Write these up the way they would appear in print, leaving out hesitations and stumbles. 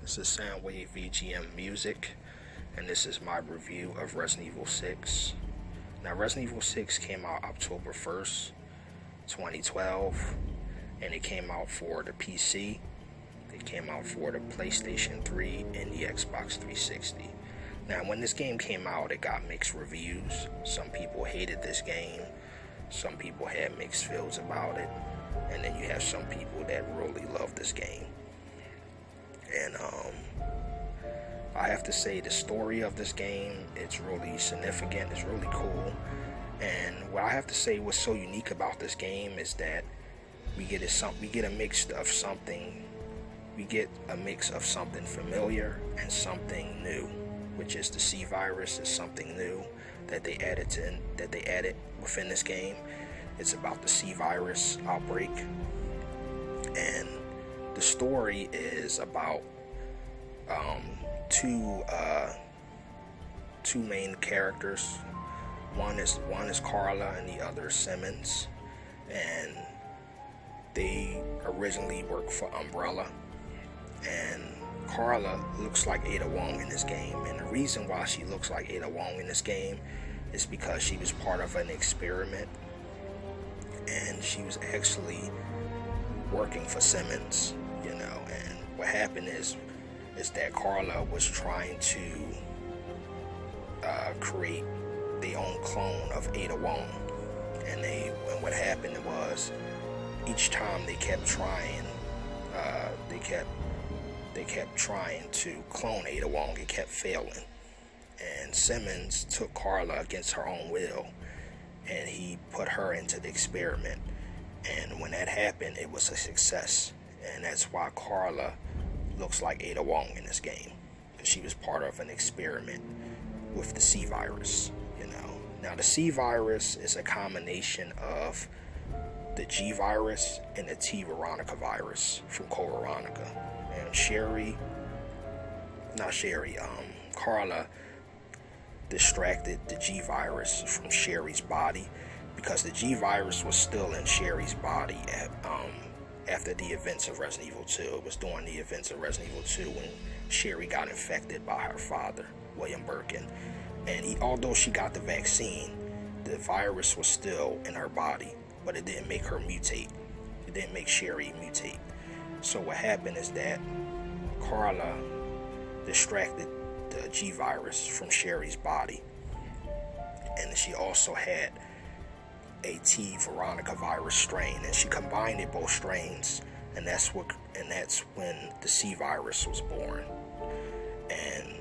This is Soundwave VGM Music, and this is my review of Resident Evil 6. Now, Resident Evil 6 came out October 1st, 2012, and it came out for the PC, it came out for the PlayStation 3, and the Xbox 360. Now, when this game came out, it got mixed reviews. Some people hated this game, some people had mixed feels about it, and then you have some people that really love this game. And I have to say, the story of this game, it's really significant, it's really cool. And what I have to say, what's so unique about this game is that we get a mix of something familiar and something new, which is the C virus is something new that they added within this game. It's about the C virus outbreak, and the story is about two main characters. One is Carla and the other Simmons, and they originally worked for Umbrella. And Carla looks like Ada Wong in this game, and the reason why she looks like Ada Wong in this game is because she was part of an experiment, and she was actually working for Simmons, and what happened is that Carla was trying to create their own clone of Ada Wong, and what happened was, each time they kept trying to clone Ada Wong, it kept failing, and Simmons took Carla against her own will, and he put her into the experiment. And when that happened, it was a success. And that's why Carla looks like Ada Wong in this game, because she was part of an experiment with the C virus, Now, the C virus is a combination of the G virus and the T Veronica virus from Code Veronica. And Carla distracted the G virus from Sherry's body, because the G virus was still in Sherry's body after the events of Resident Evil 2. It was during the events of Resident Evil 2 when Sherry got infected by her father, William Birkin. And although she got the vaccine, the virus was still in her body, but it didn't make her mutate. It didn't make Sherry mutate. So what happened is that Carla distracted the G virus from Sherry's body, and she also had a T Veronica virus strain, and she combined both strains, and that's when the C virus was born. And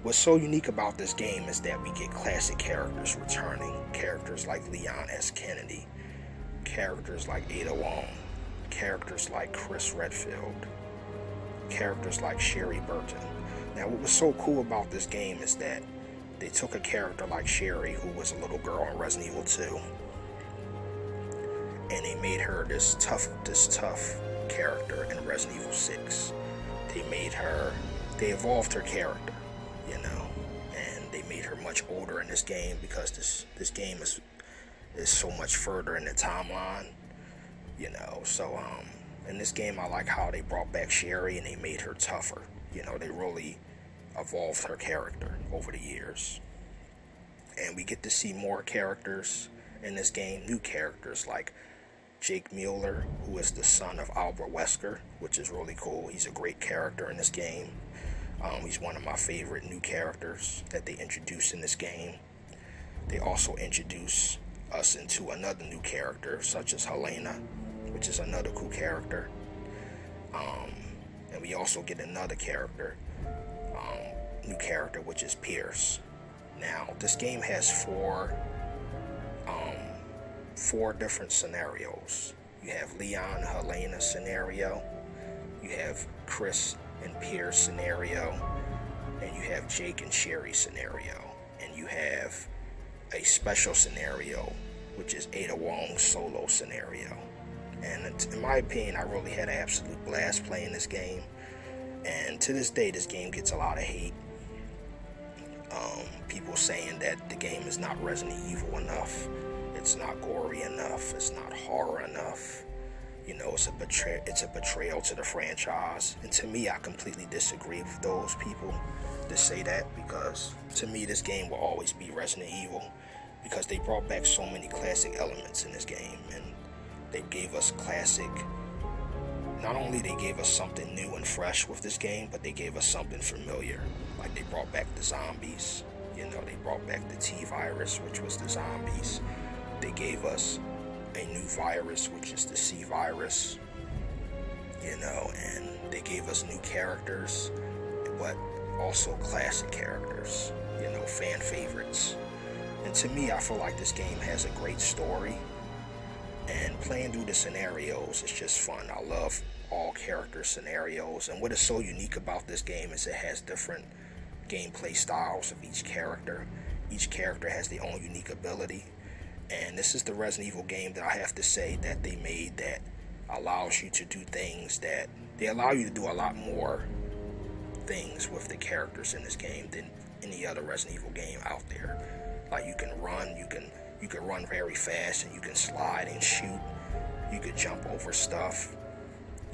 what's so unique about this game is that we get classic characters returning, characters like Leon S. Kennedy, characters like Ada Wong, characters like Chris Redfield, characters like Sherry Burton. Now, what was so cool about this game is that they took a character like Sherry, who was a little girl in Resident Evil 2, and they made her this tough character in Resident Evil 6. They evolved her character, and they made her much older in this game, because this game is so much further in the timeline, So in this game, I like how they brought back Sherry and they made her tougher. They really evolved her character over the years, and we get to see more characters in this game, new characters like Jake Mueller, who is the son of Albert Wesker, which is really cool. He's a great character in this game. He's one of my favorite new characters that they introduced in this game. They also introduce us into another new character, such as Helena, which is another cool character. And we also get another new character, which is Pierce. Now, this game has four different scenarios. You have Leon and Helena scenario, you have Chris and Pierce scenario, and you have Jake and Sherry scenario, and you have a special scenario, which is Ada Wong's solo scenario. And in my opinion, I really had an absolute blast playing this game, and to this day, this game gets a lot of hate. People saying that the game is not Resident Evil enough, it's not gory enough, it's not horror enough, You know, it's a betrayal to the franchise. And to me, I completely disagree with those people that say that, because to me, this game will always be Resident Evil, because they brought back so many classic elements in this game, and they gave us classic. Not only they gave us something new and fresh with this game, but they gave us something familiar. Like, they brought back the zombies. You know, they brought back the T-Virus, which was the zombies. They gave us a new virus, which is the C-Virus. You know, and they gave us new characters, but also classic characters. You know, fan favorites. And to me, I feel like this game has a great story. And playing through the scenarios is just fun. I love all character scenarios. And what is so unique about this game is it has different gameplay styles of each character. Each character has their own unique ability. And this is the Resident Evil game that I have to say that they made that allows you to do things that... They allow you to do a lot more things with the characters in this game than any other Resident Evil game out there. Like, you can run, you can run very fast, and you can slide and shoot. You could jump over stuff.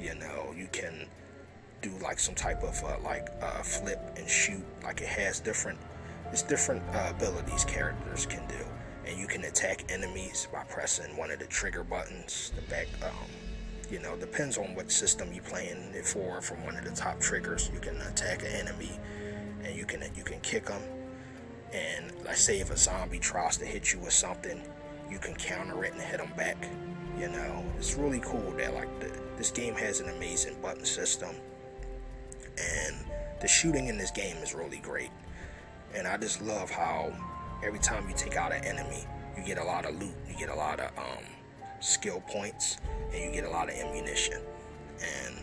You know, you can do like some type of flip and shoot. Like, it has different abilities characters can do. And you can attack enemies by pressing one of the trigger buttons. The back, you know, depends on what system you're playing it for. From one of the top triggers, you can attack an enemy, and you can kick them. And let's say if a zombie tries to hit you with something, you can counter it and hit them back. You know, it's really cool that this game has an amazing button system, and the shooting in this game is really great. And I just love how every time you take out an enemy, you get a lot of loot, you get a lot of skill points, and you get a lot of ammunition. And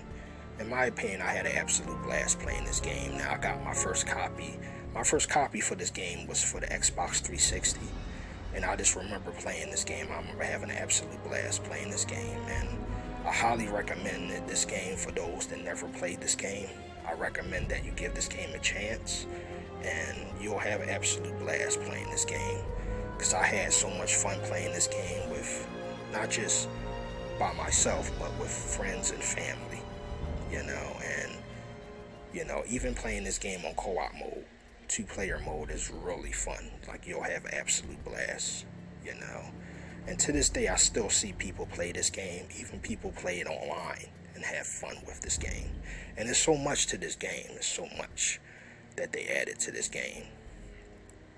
in my opinion, I had an absolute blast playing this game. Now, I got my first copy. My first copy for this game was for the Xbox 360, and I just remember playing this game. I remember having an absolute blast playing this game, and I highly recommend this game for those that never played this game. I recommend that you give this game a chance, and you'll have an absolute blast playing this game, because I had so much fun playing this game with, not just by myself, but with friends and family, you know. And, you know, even playing this game on co-op mode, 2-player mode, is really fun. Like, you'll have an absolute blast, you know. And to this day, I still see people play this game. Even people play it online and have fun with this game. And there's so much to this game. There's so much that they added to this game.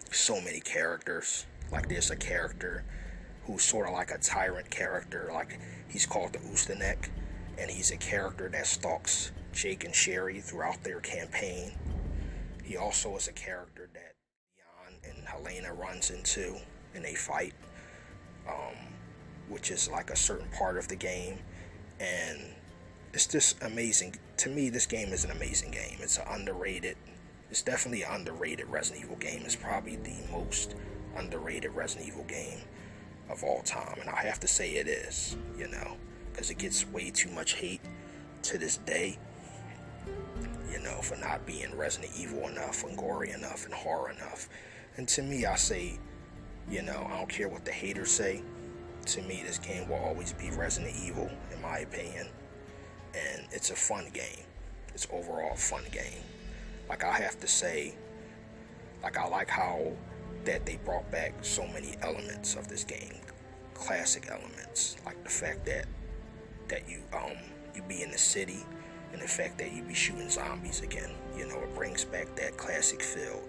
So many characters. Like, there's a character who's sort of like a tyrant character. Like, he's called the Ustinek, and he's a character that stalks Jake and Sherry throughout their campaign. He also is a character that Leon and Helena runs into, and they fight, which is like a certain part of the game. And it's just amazing. To me, this game is an amazing game. It's definitely an underrated Resident Evil game. It's probably the most underrated Resident Evil game of all time, and I have to say it is, you know, because it gets way too much hate to this day, you know, for not being Resident Evil enough and gory enough and horror enough. And to me, I say, you know, I don't care what the haters say. To me, this game will always be Resident Evil, in my opinion. And it's a fun game. It's overall a fun game. Like, I have to say, like, I like how that they brought back so many elements of this game. Classic elements. Like the fact that you be in the city, and the fact that you be shooting zombies again. You know, it brings back that classic feel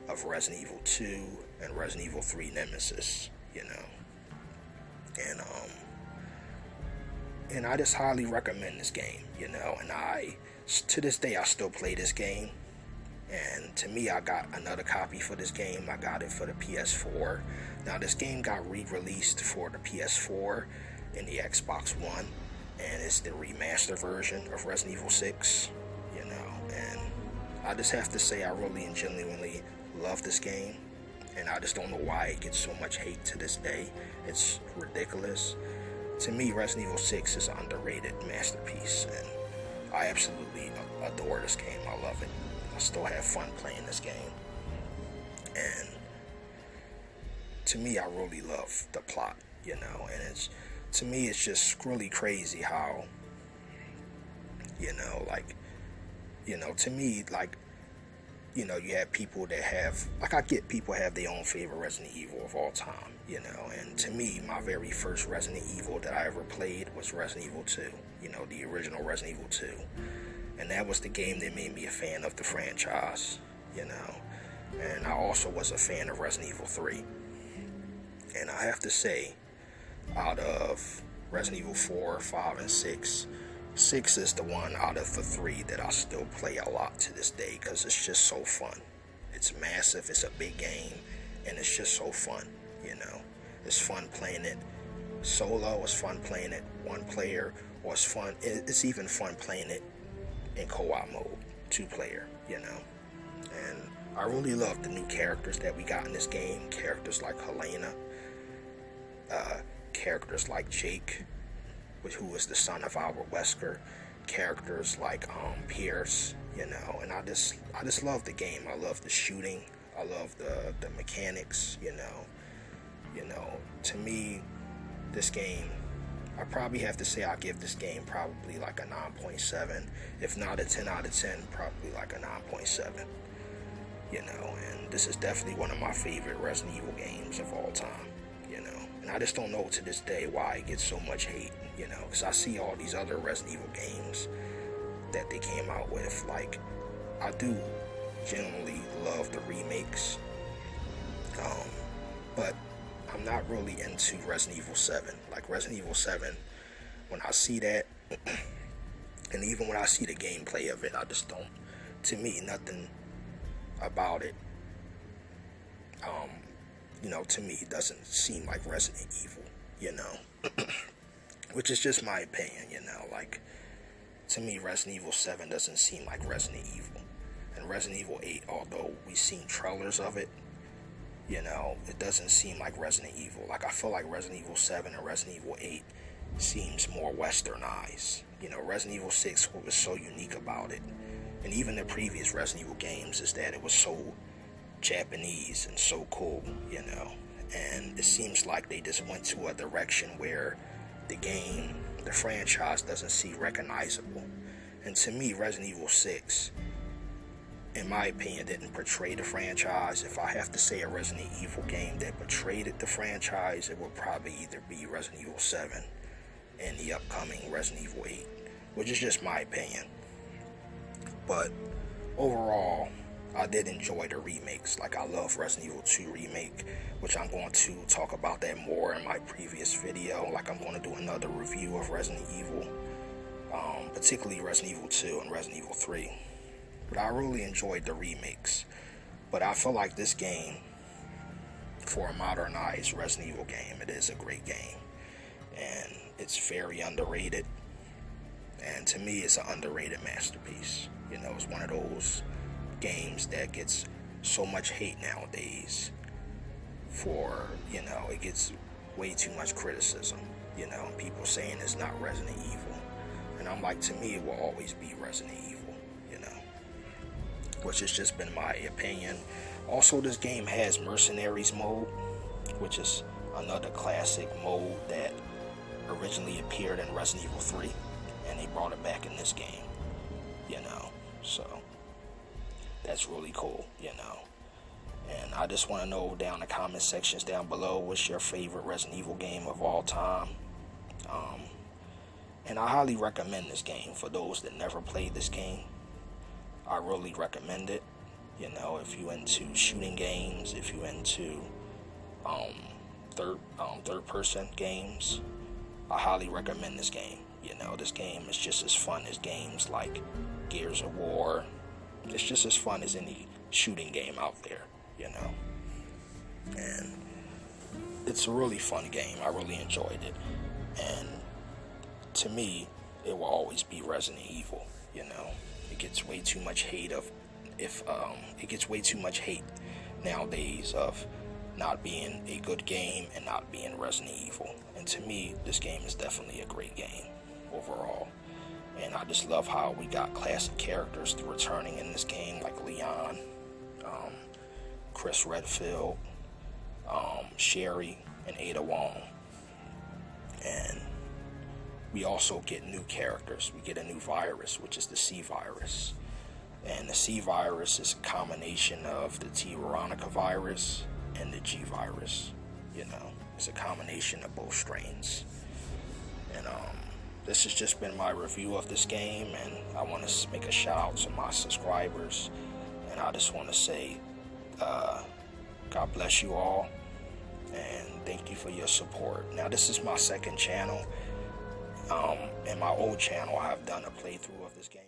of Resident Evil 2 and Resident Evil 3 Nemesis, you know. And I just highly recommend this game, you know. And to this day, I still play this game. And to me, I got another copy for this game. I got it for the PS4. Now, this game got re-released for the PS4 and the Xbox One, and it's the remaster version of Resident Evil 6, you know. And I just have to say, I really and genuinely love this game, and I just don't know why it gets so much hate to this day. It's ridiculous. To me, Resident Evil 6 is an underrated masterpiece, and I absolutely adore this game. I love it. I still have fun playing this game. And to me, I really love the plot, you know. And to me, it's just really crazy how, you know, like, you know, to me, like, you know, you have people that have, like, I get people have their own favorite Resident Evil of all time, you know, and to me, my very first Resident Evil that I ever played was Resident Evil 2, you know, the original Resident Evil 2, and that was the game that made me a fan of the franchise, you know, and I also was a fan of Resident Evil 3, and I have to say, out of Resident Evil 4, 5, and 6, 6 is the one out of the 3 that I still play a lot to this day because it's just so fun. It's massive, it's a big game, and it's just so fun, you know. It's fun playing it solo, it's fun playing it one player, or it's even fun playing it in co-op mode, 2-player, you know. And I really love the new characters that we got in this game, characters like Helena, characters like Jake, who is the son of Albert Wesker, characters like Pierce, you know, and I just love the game. I love the shooting, I love the mechanics, you know, to me, this game, I probably have to say I give this game probably like a 9.7, if not a 10 out of 10, probably like a 9.7, you know, and this is definitely one of my favorite Resident Evil games of all time, you know. And I just don't know to this day why it gets so much hate, you know, because I see all these other Resident Evil games that they came out with. Like, I do generally love the remakes, but I'm not really into Resident Evil 7. Like, Resident Evil 7, when I see that, and even when I see the gameplay of it, I just don't, to me, nothing about it, you know, to me, it doesn't seem like Resident Evil, you know, which is just my opinion, you know, like, to me, Resident Evil 7 doesn't seem like Resident Evil, and Resident Evil 8, although we've seen trailers of it, you know, it doesn't seem like Resident Evil. Like, I feel like Resident Evil 7 and Resident Evil 8 seems more westernized, you know. Resident Evil 6, what was so unique about it, and even the previous Resident Evil games, is that it was so Japanese and so cool, you know, and it seems like they just went to a direction where the game, the franchise, doesn't seem recognizable. And to me, Resident Evil 6, in my opinion, didn't portray the franchise. If I have to say a Resident Evil game that portrayed the franchise, it would probably either be Resident Evil 7 and the upcoming Resident Evil 8, which is just my opinion. But overall, I did enjoy the remakes. Like, I love Resident Evil 2 remake, which I'm going to talk about that more in my previous video. Like, I'm going to do another review of Resident Evil, particularly Resident Evil 2 and Resident Evil 3. But I really enjoyed the remakes. But I feel like this game, for a modernized Resident Evil game, it is a great game. And it's very underrated. And to me, it's an underrated masterpiece. You know, it's one of those games that gets so much hate nowadays for, you know, it gets way too much criticism, you know, people saying it's not Resident Evil. And I'm like, to me, it will always be Resident Evil, you know, which has just been my opinion. Also, this game has Mercenaries mode, which is another classic mode that originally appeared in Resident Evil 3, and they brought it back in this game, you know, so that's really cool, you know. And I just want to know down in the comment sections down below, what's your favorite Resident Evil game of all time? And I highly recommend this game for those that never played this game. I really recommend it. You know, if you're into shooting games, if you're into third-person games, I highly recommend this game. You know, this game is just as fun as games like Gears of War. It's just as fun as any shooting game out there, you know. And it's a really fun game. I really enjoyed it. And to me, it will always be Resident Evil, you know. It gets way too much hate it gets way too much hate nowadays of not being a good game and not being Resident Evil. And to me, this game is definitely a great game overall. And I just love how we got classic characters returning in this game, like Leon, Chris Redfield, Sherry, and Ada Wong. And we also get new characters. We get a new virus, which is the C virus. And the C virus is a combination of the T. veronica virus and the G virus. It's a combination of both strains. And this has just been my review of this game, and I want to make a shout out to my subscribers. And I just want to say, God bless you all, and thank you for your support. Now, this is my second channel. In my old channel, I've done a playthrough of this game.